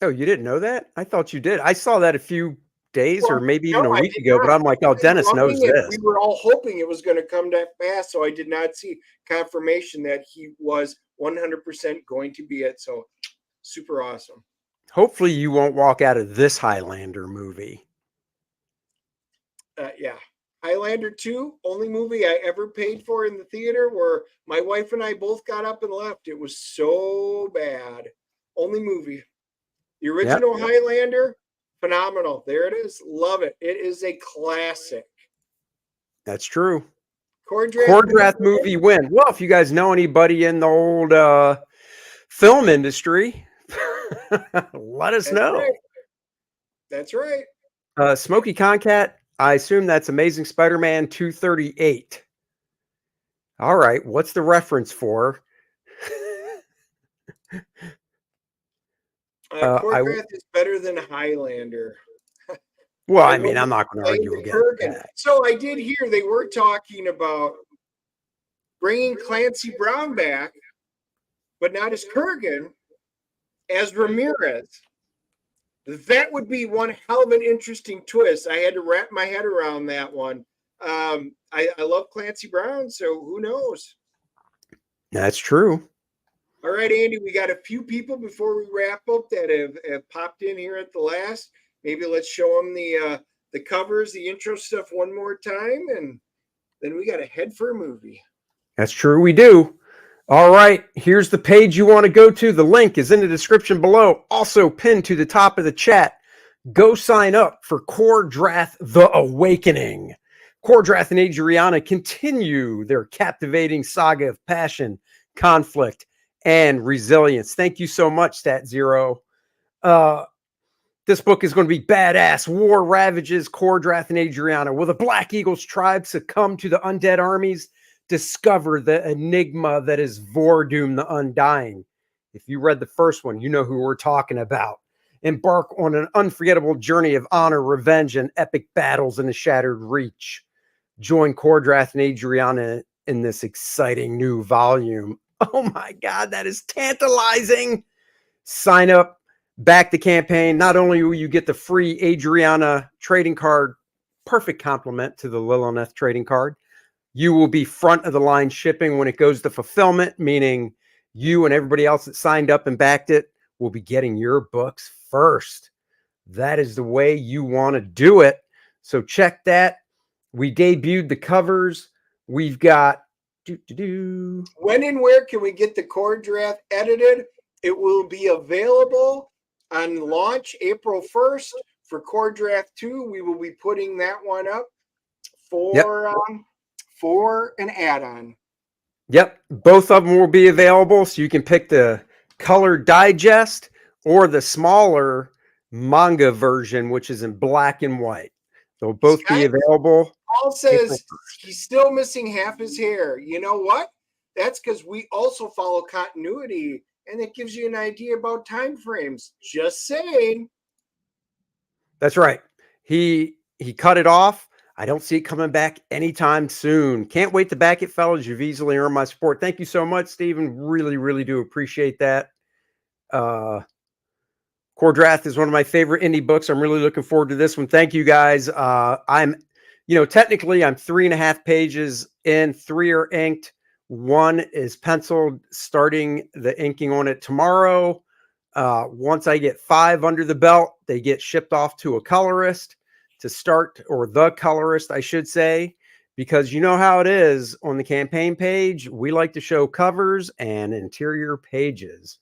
Speaker 1: Oh, you didn't know that? I thought you did. I saw that a few days or maybe even
Speaker 2: No,
Speaker 1: a
Speaker 2: I
Speaker 1: week
Speaker 2: did
Speaker 1: ago,
Speaker 2: not.
Speaker 1: but I'm like, oh, Dennis knows this.
Speaker 2: We were all hoping it was going to come that fast, so I did not see confirmation that he was 100% going to be it. So super awesome.
Speaker 1: Hopefully you won't walk out of this Highlander movie.
Speaker 2: Yeah. Highlander 2, only movie I ever paid for in the theater where my wife and I both got up and left. It was so bad. Only movie. The original Highlander, phenomenal. There it is. Love it. It is a classic.
Speaker 1: That's true.
Speaker 2: Kor-Drath
Speaker 1: movie win. Well, if you guys know anybody in the old film industry, let us know.
Speaker 2: Right. That's right.
Speaker 1: Smokey Concat, I assume that's Amazing Spider-Man 238. All right, what's the reference for?
Speaker 2: Kor-Drath is better than Highlander.
Speaker 1: Well, I mean, I'm not going to argue against that.
Speaker 2: So I did hear they were talking about bringing Clancy Brown back, but not as Kurgan, as Ramirez. That would be one hell of an interesting twist. I had to wrap my head around that one. I love Clancy Brown, so who knows?
Speaker 1: That's true.
Speaker 2: All right, Andy, we got a few people before we wrap up that have popped in here at the last. Maybe let's show them the covers, the intro stuff one more time, and then we got to head for a movie.
Speaker 1: That's true, we do. All right, here's the page you want to go to. The link is in the description below, also pinned to the top of the chat. Go sign up for Kor-Drath The Awakening. Kor-Drath and Adriana continue their captivating saga of passion, conflict, and resilience. Thank you so much, Stat Zero. This book is going to be badass. War ravages Kor-Drath and Adriana. Will the Black Eagles tribe succumb to the undead armies? Discover the enigma that is Vordoom the Undying. If you read the first one, you know who we're talking about. Embark on an unforgettable journey of honor, revenge, and epic battles in the Shattered Reach. Join Kor-Drath and Adriana in this exciting new volume. Oh my God, that is tantalizing. Sign up, back the campaign. Not only will you get the free Adriana trading card, perfect complement to the Lilith trading card, you will be front of the line shipping when it goes to fulfillment, meaning you and everybody else that signed up and backed it will be getting your books first. That is the way you want to do it. So check that. We debuted the covers. We've got
Speaker 2: when and where can we get the Kor-Drath edited? It will be available on launch April 1st for Kor-Drath 2. We will be putting that one up for an add-on.
Speaker 1: Yep, both of them will be available, so you can pick the color digest or the smaller manga version, which is in black and white. They'll both be available.
Speaker 2: Paul says he's still missing half his hair. You know what? That's because we also follow continuity, and it gives you an idea about time frames. Just saying.
Speaker 1: That's right. He cut it off. I don't see it coming back anytime soon. Can't wait to back it, fellas. You've easily earned my support. Thank you so much, Stephen. Really, really do appreciate that. Kor-Drath is one of my favorite indie books. I'm really looking forward to this one. Thank you, guys. Technically I'm 3.5 pages in. 3 are inked. 1 is penciled, starting the inking on it tomorrow. Once I get 5 under the belt, they get shipped off to a colorist to start, or the colorist, I should say, because you know how it is on the campaign page. We like to show covers and interior pages.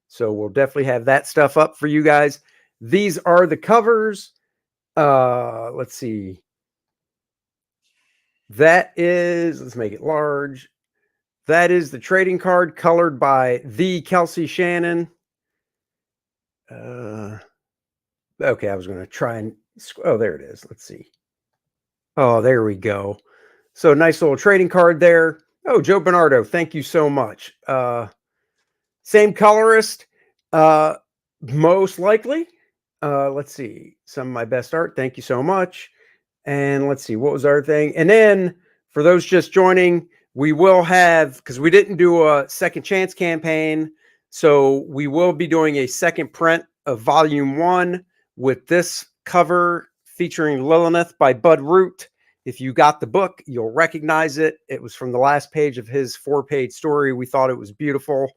Speaker 1: So we'll definitely have that stuff up for you guys. These are the covers. Let's see. That is, let's make it large. That is the trading card colored by the Kelsey Shannon. Okay, I was going to try and... Oh, there it is. Let's see. Oh, there we go. So nice little trading card there. Oh, Joe Bernardo, thank you so much. Same colorist, most likely. Let's see. Some of my best art. Thank you so much. And let's see, what was our thing? And then for those just joining, we will have, because we didn't do a second chance campaign, so we will be doing a second print of volume 1 with this cover featuring Lilith by Bud Root. If you got the book, you'll recognize it. It was from the last page of his 4-page story. We thought it was beautiful.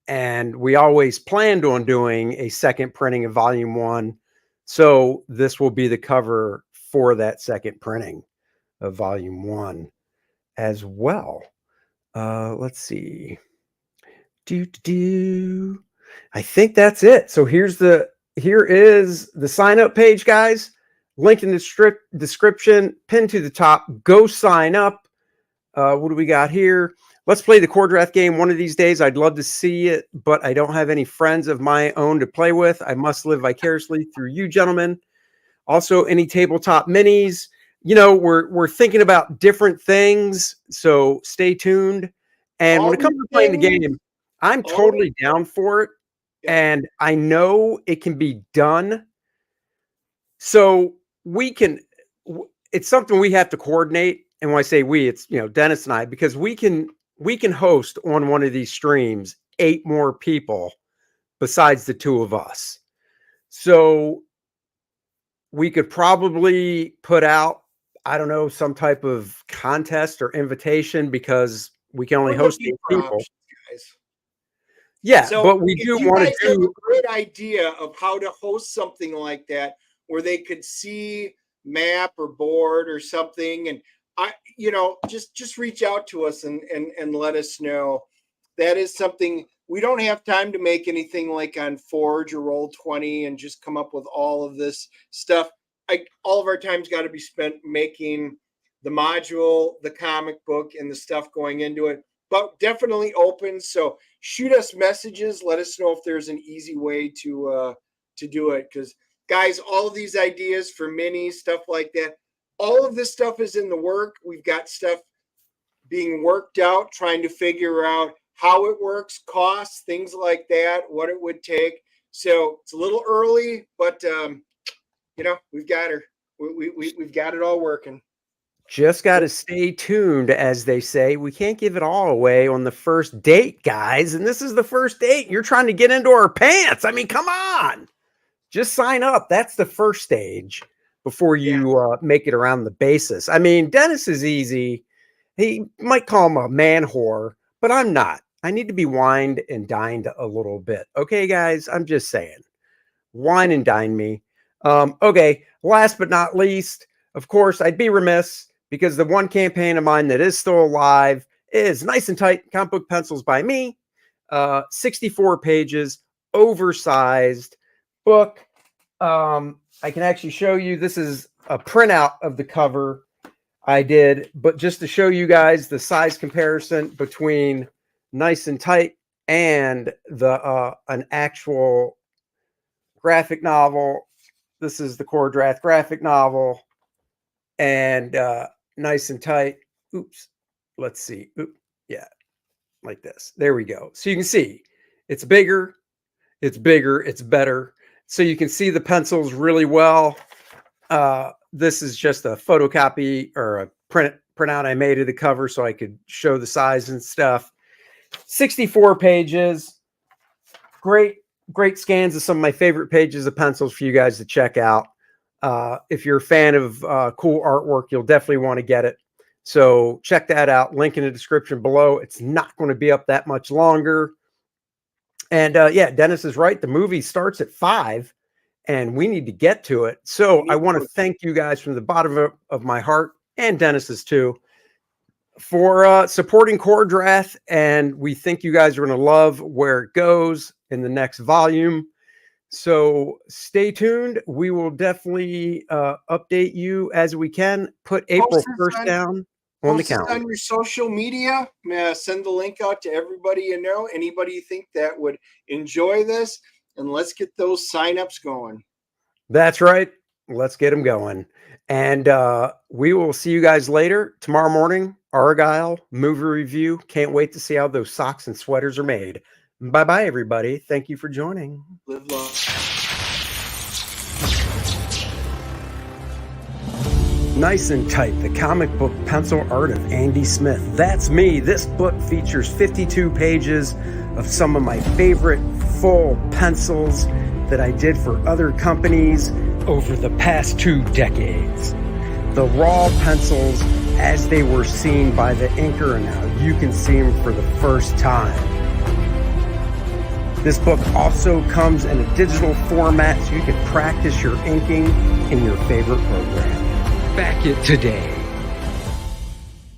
Speaker 1: And we always planned on doing a second printing of volume 1. So this will be the cover for that second printing of volume 1 as well. Let's see. I think that's it. So here is the sign up page, guys. Link in the description, pinned to the top. Go sign up. What do we got here? Let's play the Kor-Drath game one of these days. I'd love to see it, but I don't have any friends of my own to play with. I must live vicariously through you, gentlemen. Also, any tabletop minis. You know, we're thinking about different things, so stay tuned. And when it comes to playing the game, I'm totally down for it. And I know it can be done. So it's something we have to coordinate. And when I say we, it's, Dennis and I, because we can host on one of these streams 8 more people besides the 2 of us. So we could probably put out, I don't know, some type of contest or invitation, because we can only host 8 people. Guys. Yeah, so but we do want to do
Speaker 2: a great idea of how to host something like that, where they could see map or board or something, and just reach out to us and let us know. That is something. We don't have time to make anything like on Forge or Roll20 and just come up with all of this stuff. All of our time's got to be spent making the module, the comic book, and the stuff going into it. But definitely open. So shoot us messages. Let us know if there's an easy way to do it. Because guys, all of these ideas for minis, stuff like that, all of this stuff is in the work. We've got stuff being worked out, trying to figure out how it works, costs, things like that, what it would take. So it's a little early, but we've got her. We've got it all working.
Speaker 1: Just got to stay tuned, as they say. We can't give it all away on the first date, guys. And this is the first date. You're trying to get into our pants. I mean, come on. Just sign up. That's the first stage before you make it around the basis. I mean, Dennis is easy. He might call him a man whore, but I'm not. I need to be wined and dined a little bit. Okay, guys? I'm just saying. Wine and dine me. Okay, last but not least, of course, I'd be remiss, because the one campaign of mine that is still alive is Nice and Tight Comic Book Pencils by me. 64 pages, oversized book. I can actually show you. This is a printout of the cover I did, but just to show you guys the size comparison between Nice and Tight and the an actual graphic novel. This is the Kor-Drath graphic novel, and Nice and Tight. Oops. Let's see. Yeah, like this. There we go. So you can see it's bigger, it's better. So you can see the pencils really well. This is just a photocopy or a printout I made of the cover so I could show the size and stuff. 64 pages. Great scans of some of my favorite pages of pencils for you guys to check out. If you're a fan of cool artwork, you'll definitely want to get it. So check that out. Link in the description below. It's not going to be up that much longer. And yeah, Dennis is right. The movie starts at 5 and we need to get to it. So I want to thank you guys from the bottom of my heart, and Dennis's too, for supporting Kor-Drath. And we think you guys are going to love where it goes in the next volume. So stay tuned. We will definitely update you as we can. Put April 1st down. on the
Speaker 2: Post this
Speaker 1: calendar.
Speaker 2: on your social media. Send the link out to everybody you know, anybody you think that would enjoy this, and let's get those signups going.
Speaker 1: That's right. Let's get them going. And we will see you guys later tomorrow morning. Argyle movie review. Can't wait to see how those socks and sweaters are made. Bye bye, everybody. Thank you for joining.
Speaker 2: Live long.
Speaker 1: Nice and Tight, the comic book pencil art of Andy Smith. That's me. This book features 52 pages of some of my favorite full pencils that I did for other companies over the past 2 decades. The raw pencils as they were seen by the inker and how you can see them for the first time. This book also comes in a digital format so you can practice your inking in your favorite program. Back it today.